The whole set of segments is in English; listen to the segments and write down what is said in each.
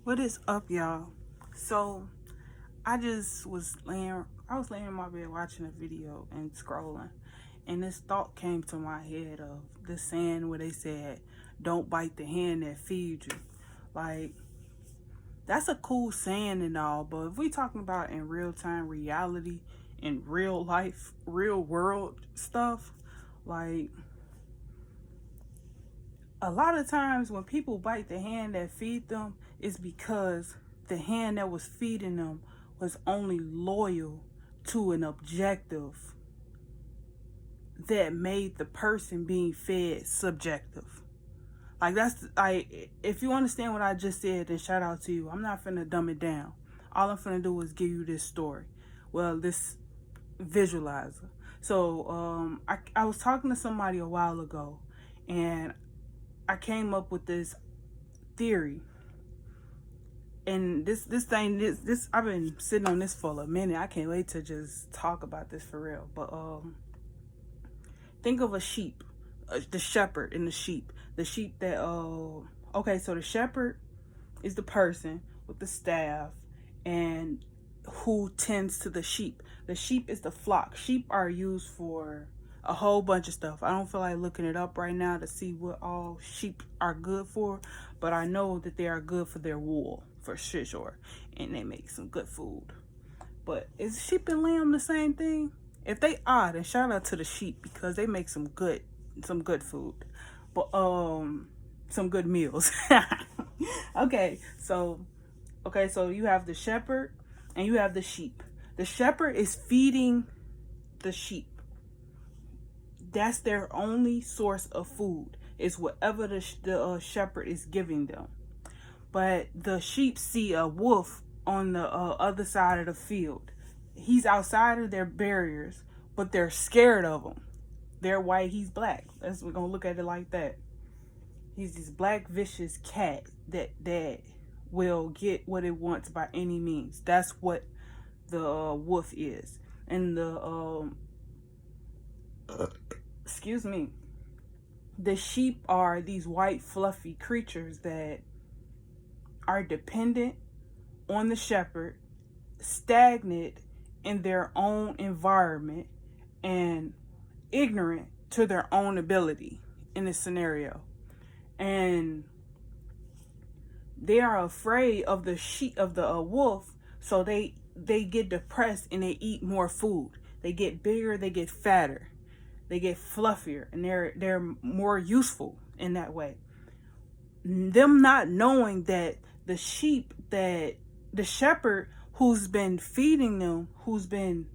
What is up, y'all? So I just was laying in my bed watching a video and scrolling, and this thought came to my head of this saying where they said, "Don't bite the hand that feeds you." Like, that's a cool saying and all, but if we talking about in real time reality, in real life, real world stuff, like a lot of times when people bite the hand that feed them, it's because the hand that was feeding them was only loyal to an objective that made the person being fed subjective. Like, that's like, if you understand what I just said, then shout out to you. I'm not finna dumb it down. All I'm finna do is give you this story. Well, this visualizer. So I was talking to somebody a while ago, and I came up with this theory. And this I've been sitting on this for a minute. I can't wait to just talk about this for real. But think of a sheep, the shepherd and the sheep. The sheep that okay, so the shepherd is the person with the staff and who tends to the sheep. The sheep is the flock. Sheep are used for a whole bunch of stuff. I don't feel like looking it up right now to see what all sheep are good for, but I know that they are good for their wool, for sure, and they make some good food. But is sheep and lamb the same thing? If they are, then shout out to the sheep because they make some good food. But some good meals. Okay, so you have the shepherd and you have the sheep. The shepherd is feeding the sheep. That's their only source of food, is whatever the shepherd is giving them. But the sheep see a wolf on the other side of the field. He's outside of their barriers, but they're scared of him. They're white, he's black. We're gonna look at it like that. He's this black vicious cat that will get what it wants by any means. That's what the wolf is. And the excuse me, the sheep are these white fluffy creatures that are dependent on the shepherd, stagnant in their own environment, and ignorant to their own ability in this scenario. And they are afraid of the wolf, so they get depressed and they eat more food. They get bigger, they get fatter, they get fluffier, and they're more useful in that way. Them not knowing that the shepherd who's been feeding them, who's been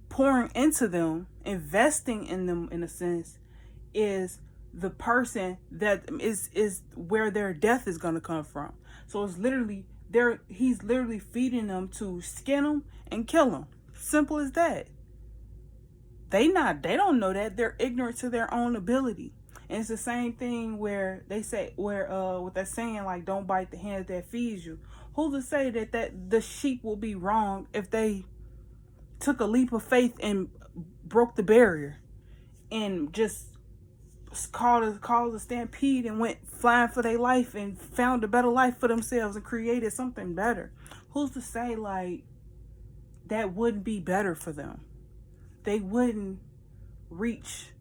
pouring into them, investing in them in a sense, is the person that is where their death is going to come from. So it's literally he's literally feeding them to skin them and kill them. Simple as that. They don't know that. They're ignorant to their own ability. And it's the same thing where they say, with that saying, like, don't bite the hand that feeds you. Who's to say that the sheep will be wrong if they took a leap of faith and broke the barrier and just called a stampede and went flying for their life and found a better life for themselves and created something better? Who's to say, like, that wouldn't be better for them? They wouldn't reach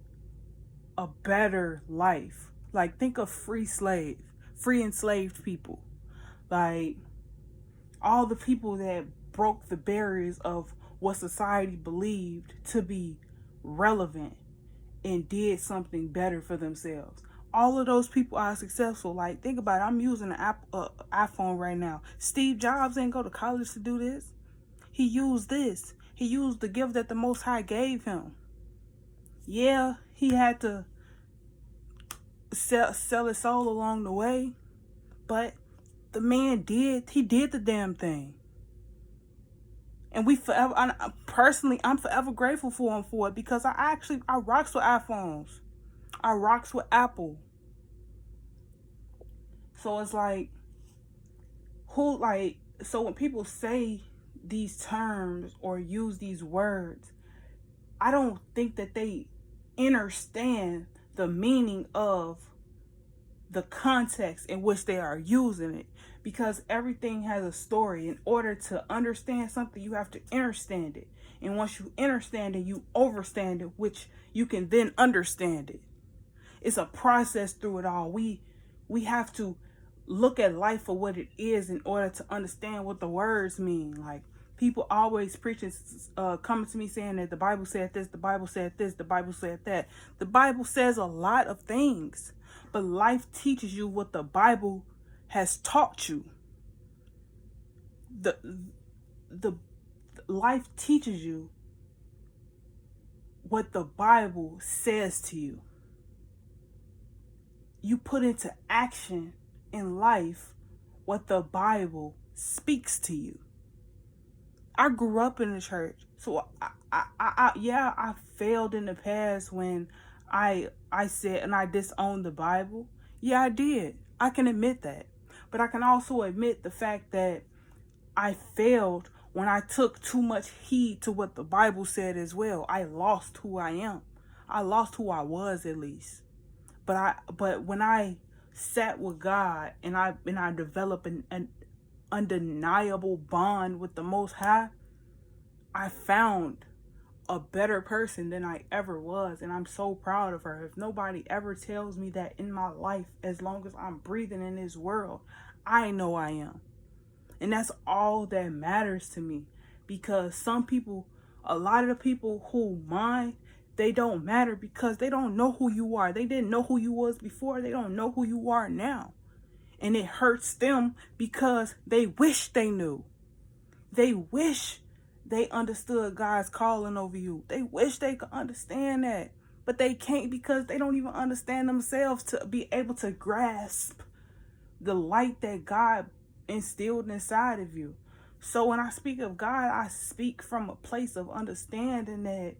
a better life. Like, think of free enslaved people. Like, all the people that broke the barriers of what society believed to be relevant and did something better for themselves. All of those people are successful. Like, think about it. I'm using an iPhone right now. Steve Jobs ain't go to college to do this. He used this. He used the gift that the Most High gave him. Yeah, he had to sell his soul along the way, but the man did. He did the damn thing. And I'm forever grateful for him for it, because I rocks with iPhones. I rocks with Apple. So it's like, so when people say these terms or use these words, I don't think that they understand the meaning of the context in which they are using it, because everything has a story. In order to understand something, you have to understand it, and once you understand it, you overstand it, which you can then understand it. It's a process through it all. We have to look at life for what it is in order to understand what the words mean. Like, people always preaching, coming to me saying that the Bible said this, the Bible said this, the Bible said that. The Bible says a lot of things, but life teaches you what the Bible has taught you. The life teaches you what the Bible says to you. You put into action in life what the Bible speaks to you. I grew up in the church, so I failed in the past when I said and I disowned the Bible. Yeah, I did. I can admit that. But I can also admit the fact that I failed when I took too much heed to what the Bible said as well. I lost who I am. I lost who I was, at least. But when I sat with God and I developed an undeniable bond with the Most High, I found a better person than I ever was, and I'm so proud of her. If nobody ever tells me that in my life, as long as I'm breathing in this world, I know I am. And that's all that matters to me, because some people, a lot of the people who mind, they don't matter because they don't know who you are. They didn't know who you was before. They don't know who you are now. And it hurts them because they wish they knew. They wish they understood God's calling over you. They wish they could understand that. But they can't, because they don't even understand themselves to be able to grasp the light that God instilled inside of you. So when I speak of God, I speak from a place of understanding that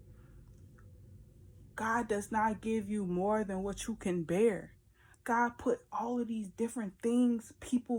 God does not give you more than what you can bear. God put all of these different things, people,